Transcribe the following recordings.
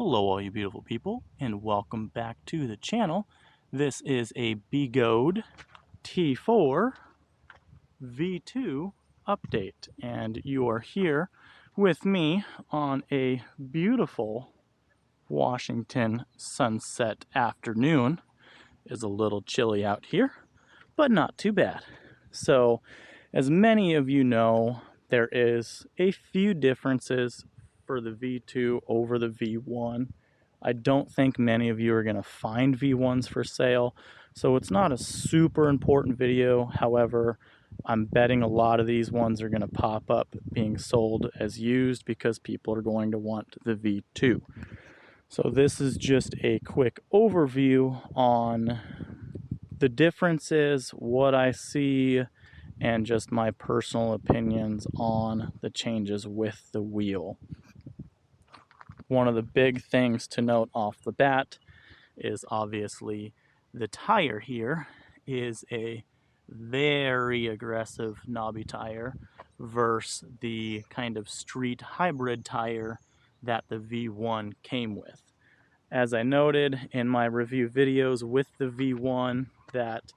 Hello all you beautiful people, and welcome back to the channel. This is a Begode T4 V2 update, and you are here with me on a beautiful Washington sunset afternoon. It's a little chilly out here, but not too bad. So, as many of you know, there is a few differences for the V2 over the V1. I don't think many of you are going to find V1s for sale, so it's not a super important video. However, I'm betting a lot of these ones are going to pop up being sold as used because people are going to want the V2. So this is just a quick overview on the differences, what I see, and just my personal opinions on the changes with the wheel. One of the big things to note off the bat is obviously the tire here is a very aggressive knobby tire versus the kind of street hybrid tire that the V1 came with. As I noted in my review videos with the V1 that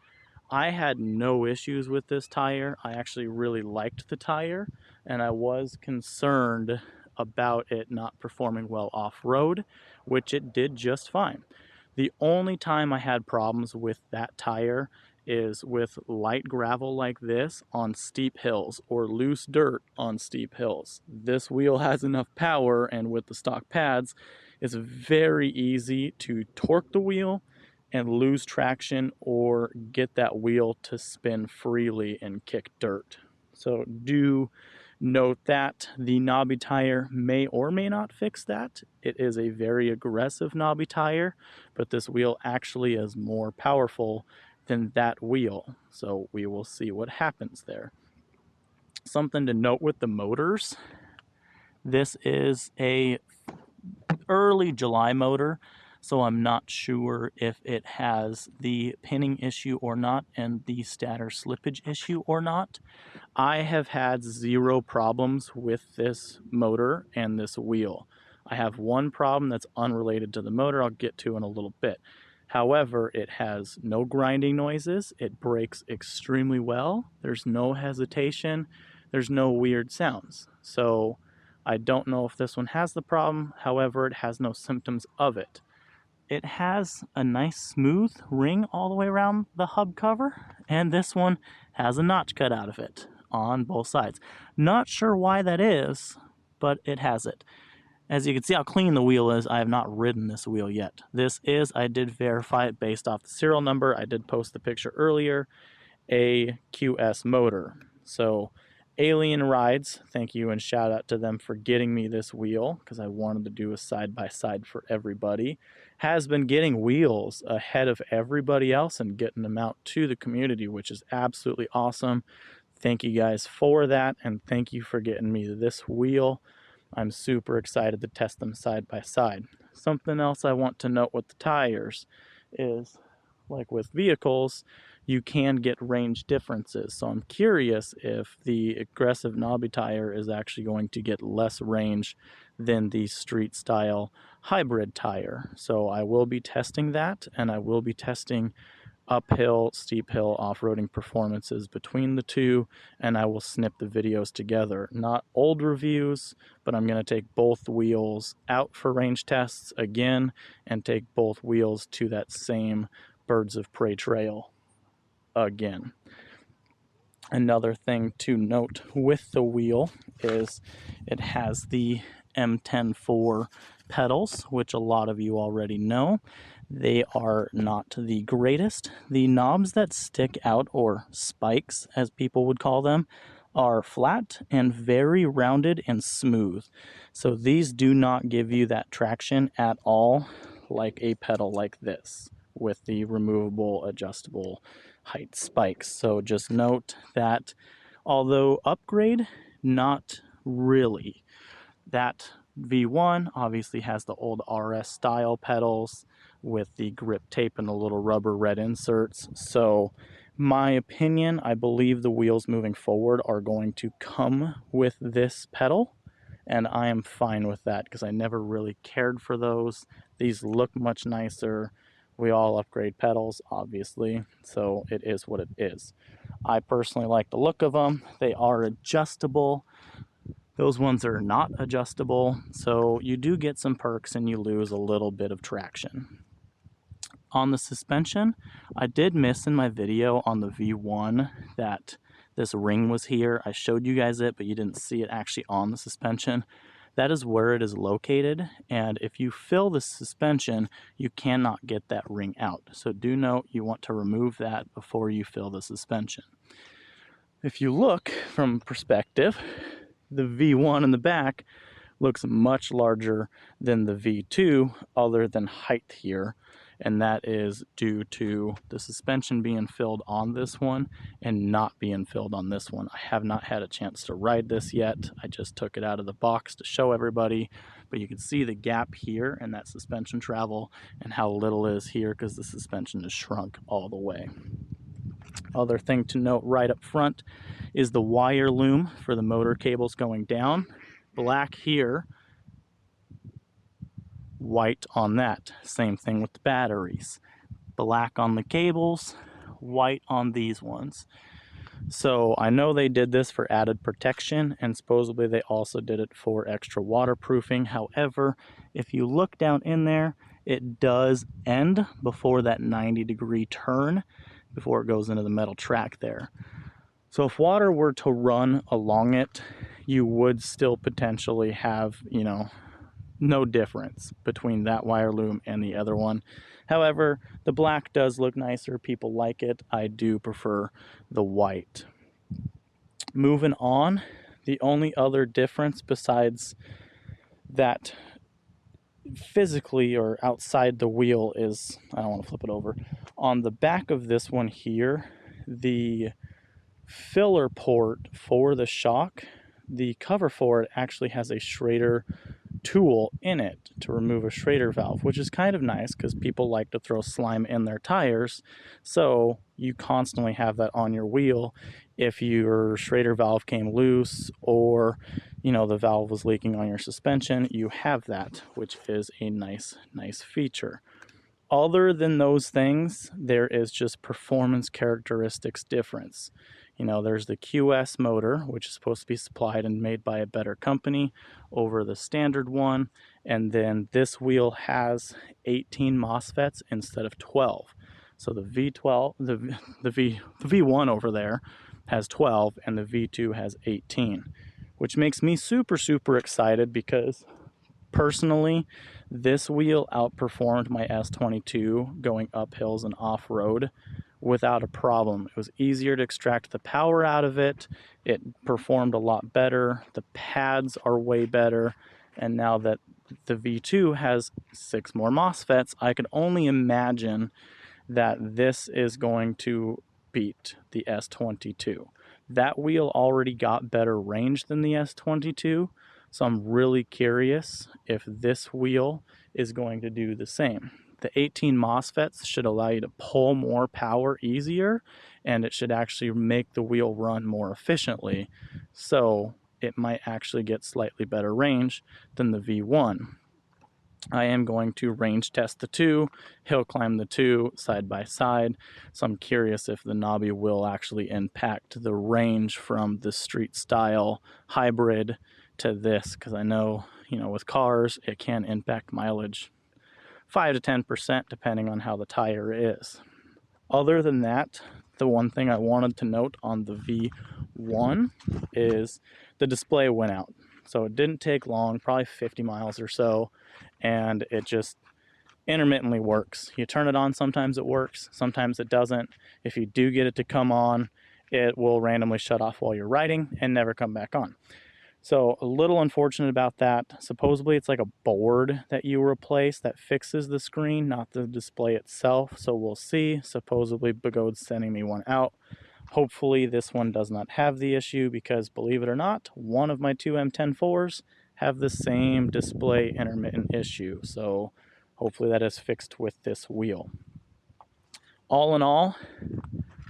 I had no issues with this tire. I actually really liked the tire, and I was concerned about it not performing well off-road, which it did just fine. The only time I had problems with that tire is with light gravel like this on steep hills or loose dirt on steep hills. This wheel has enough power, and with the stock pads, it's very easy to torque the wheel and lose traction or get that wheel to spin freely and kick dirt. So do note that the knobby tire may or may not fix that. It is a very aggressive knobby tire, but this wheel actually is more powerful than that wheel. So we will see what happens there. Something to note with the motors. This is a early July motor, so I'm not sure if it has the pinning issue or not and the stator slippage issue or not. I have had zero problems with this motor and this wheel. I have one problem that's unrelated to the motor I'll get to in a little bit. However, it has no grinding noises, it brakes extremely well, there's no hesitation, there's no weird sounds. So I don't know if this one has the problem, however, it has no symptoms of it. It has a nice smooth ring all the way around the hub cover, and this one has a notch cut out of it on both sides. Not sure why that is, but it has it. As you can see how clean the wheel is, I have not ridden this wheel yet. This is, I did verify it based off the serial number, I did post the picture earlier, a QS motor. So Alien Rides, thank you and shout out to them for getting me this wheel because I wanted to do a side-by-side for everybody, has been getting wheels ahead of everybody else and getting them out to the community, which is absolutely awesome. Thank you guys for that, and thank you for getting me this wheel. I'm super excited to test them side by side. Something else I want to note with the tires is, like with vehicles, you can get range differences. So I'm curious if the aggressive knobby tire is actually going to get less range than the street style hybrid tire. So I will be testing that, and I will be testing uphill, steep hill off-roading performances between the two, and I will snip the videos together. Not old reviews, but I'm going to take both wheels out for range tests again and take both wheels to that same Birds of Prey trail again. Another thing to note with the wheel is it has the M10-4 pedals, which a lot of you already know. They are not the greatest. The knobs that stick out, or spikes as people would call them, are flat and very rounded and smooth. So these do not give you that traction at all like a pedal like this with the removable adjustable height spikes. So just note that although upgrade, not really. That V1 obviously has the old RS style pedals with the grip tape and the little rubber red inserts. So my opinion, I believe the wheels moving forward are going to come with this pedal and I am fine with that because I never really cared for those. These look much nicer. We all upgrade pedals, obviously, so it is what it is. I personally like the look of them. They are adjustable. Those ones are not adjustable, so you do get some perks and you lose a little bit of traction. On the suspension, I did miss in my video on the V1 that this ring was here. I showed you guys it, but you didn't see it actually on the suspension. That is where it is located, and if you fill the suspension, you cannot get that ring out. So do note you want to remove that before you fill the suspension. If you look from perspective, the V1 in the back looks much larger than the V2 other than height here, and that is due to the suspension being filled on this one and not being filled on this one. I have not had a chance to ride this yet. I just took it out of the box to show everybody, but you can see the gap here and that suspension travel and how little is here because the suspension is shrunk all the way. Other thing to note right up front is the wire loom for the motor cables going down. Black here, white on that. Same thing with the batteries. Black on the cables, white on these ones. So I know they did this for added protection, and supposedly they also did it for extra waterproofing. However, if you look down in there, it does end before that 90-degree turn, before it goes into the metal track there. So if water were to run along it, you would still potentially have, you know, no difference between that wire loom and the other one. However, the black does look nicer. People like it. I do prefer the white. Moving on, the only other difference besides that physically or outside the wheel is, I don't want to flip it over, on the back of this one here, the filler port for the shock, the cover for it actually has a Schrader tool in it to remove a Schrader valve, which is kind of nice because people like to throw slime in their tires, so you constantly have that on your wheel. If your Schrader valve came loose or, you know, the valve was leaking on your suspension, you have that, which is a nice feature. Other than those things, there is just performance characteristics difference. You know, there's the QS motor, which is supposed to be supplied and made by a better company over the standard one. And then this wheel has 18 MOSFETs instead of 12. So the V1 over there has 12 and the V2 has 18, which makes me super excited because personally, this wheel outperformed my S22 going up hills and off-road without a problem. It was easier to extract the power out of it. It performed a lot better. The pads are way better. And now that the V2 has 6 more MOSFETs, I could only imagine that this is going to beat the S22. That wheel already got better range than the S22, so I'm really curious if this wheel is going to do the same. The 18 MOSFETs should allow you to pull more power easier, and it should actually make the wheel run more efficiently, so it might actually get slightly better range than the V1. I am going to range test the two, hill climb the two side by side, so I'm curious if the knobby will actually impact the range from the street style hybrid to this, because I know, you know, with cars it can impact mileage 5 to 10% depending on how the tire is. Other than that, the one thing I wanted to note on the V1 is the display went out. So it didn't take long, probably 50 miles or so, and it just intermittently works. You turn it on, sometimes it works, sometimes it doesn't. If you do get it to come on, it will randomly shut off while you're riding and never come back on. So a little unfortunate about that. Supposedly it's like a board that you replace that fixes the screen, not the display itself. So we'll see. Supposedly Begode's sending me one out. Hopefully this one does not have the issue because, believe it or not, one of my two M10-4s have the same display intermittent issue. So hopefully that is fixed with this wheel. All in all,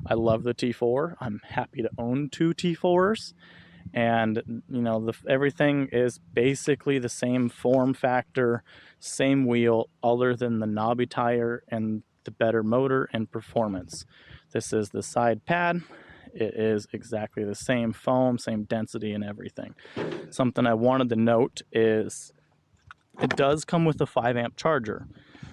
I love the T4. I'm happy to own two T4s. and you know, everything is basically the same form factor, same wheel, other than the knobby tire and the better motor and performance. This is the side pad. It is exactly the same foam, same density and everything. Something I wanted to note is it does come with a 5-amp charger.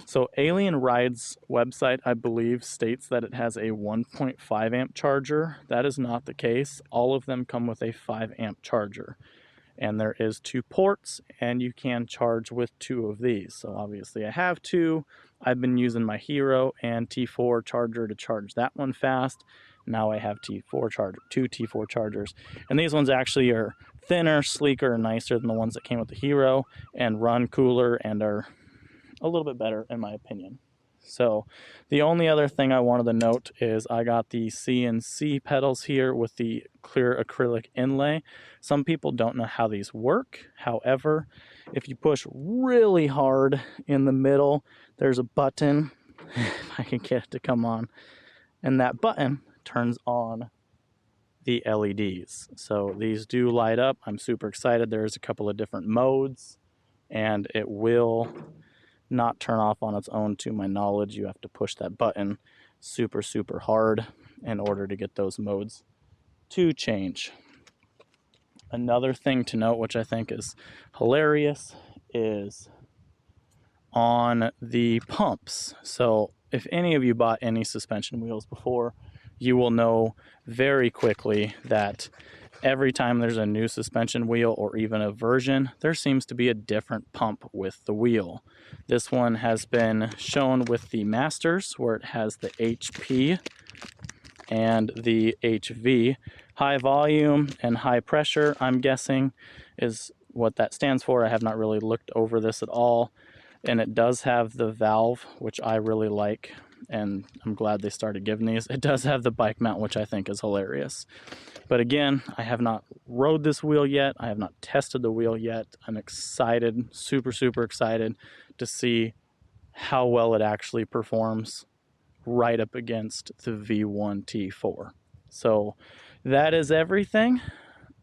So Alien Ride's website, I believe, states that it has a 1.5 amp charger. That is not the case. All of them come with a 5-amp charger. And there is 2 ports, and you can charge with 2 of these. So obviously I have 2. I've been using my Hero and T4 charger to charge that one fast. Now I have T4 charger, 2 T4 chargers. And these ones actually are thinner, sleeker, and nicer than the ones that came with the Hero, and run cooler and are a little bit better in my opinion. So the only other thing I wanted to note is I got the CNC pedals here with the clear acrylic inlay. Some people don't know how these work. However, if you push really hard in the middle, there's a button, if I can get it to come on, and that button turns on the LEDs. So these do light up. I'm super excited. There's a couple of different modes, and it will not turn off on its own to my knowledge. You have to push that button super hard in order to get those modes to change. Another thing to note, which I think is hilarious, is on the pumps. So if any of you bought any suspension wheels before, you will know very quickly that every time there's a new suspension wheel or even a version, there seems to be a different pump with the wheel. This one has been shown with the Masters, where it has the HP and the HV. High volume and high pressure, I'm guessing, is what that stands for. I have not really looked over this at all. And it does have the valve, which I really like, and I'm glad they started giving these. It does have the bike mount, which I think is hilarious. But again, I have not rode this wheel yet. I have not tested the wheel yet. I'm excited, super excited to see how well it actually performs right up against the V1 T4. So that is everything.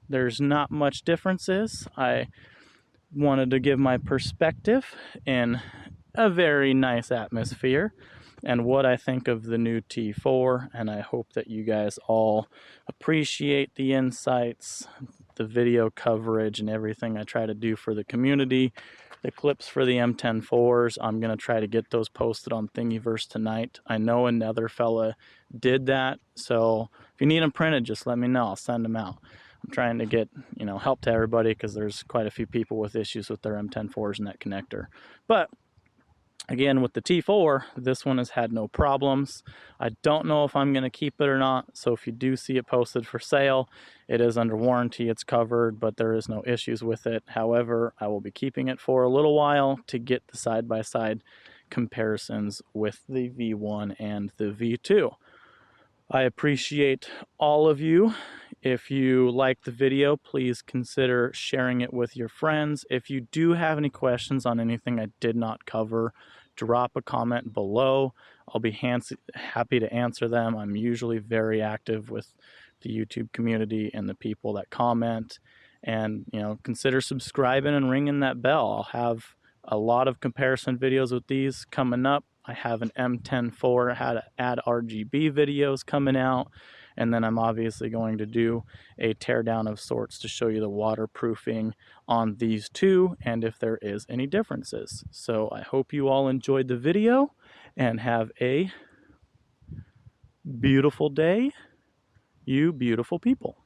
There's not much differences. I wanted to give my perspective in a very nice atmosphere and what I think of the new T4, and I hope that you guys all appreciate the insights, the video coverage, and everything I try to do for the community. The clips for the M10-4s, I'm going to try to get those posted on Thingiverse tonight. I know another fella did that, so if you need them printed, just let me know. I'll send them out. I'm trying to get, you know, help to everybody because there's quite a few people with issues with their M10-4s and that connector. But again, with the T4, this one has had no problems. I don't know if I'm going to keep it or not, so if you do see it posted for sale, it is under warranty, it's covered, but there is no issues with it. However, I will be keeping it for a little while to get the side-by-side comparisons with the V1 and the V2. I appreciate all of you. If you like the video, please consider sharing it with your friends. If you do have any questions on anything I did not cover, drop a comment below. I'll be happy to answer them. I'm usually very active with the YouTube community and the people that comment. And, you know, consider subscribing and ringing that bell. I'll have a lot of comparison videos with these coming up. I have an M10-4 how to add RGB videos coming out, and then I'm obviously going to do a teardown of sorts to show you the waterproofing on these two and if there is any differences. So I hope you all enjoyed the video and have a beautiful day, you beautiful people.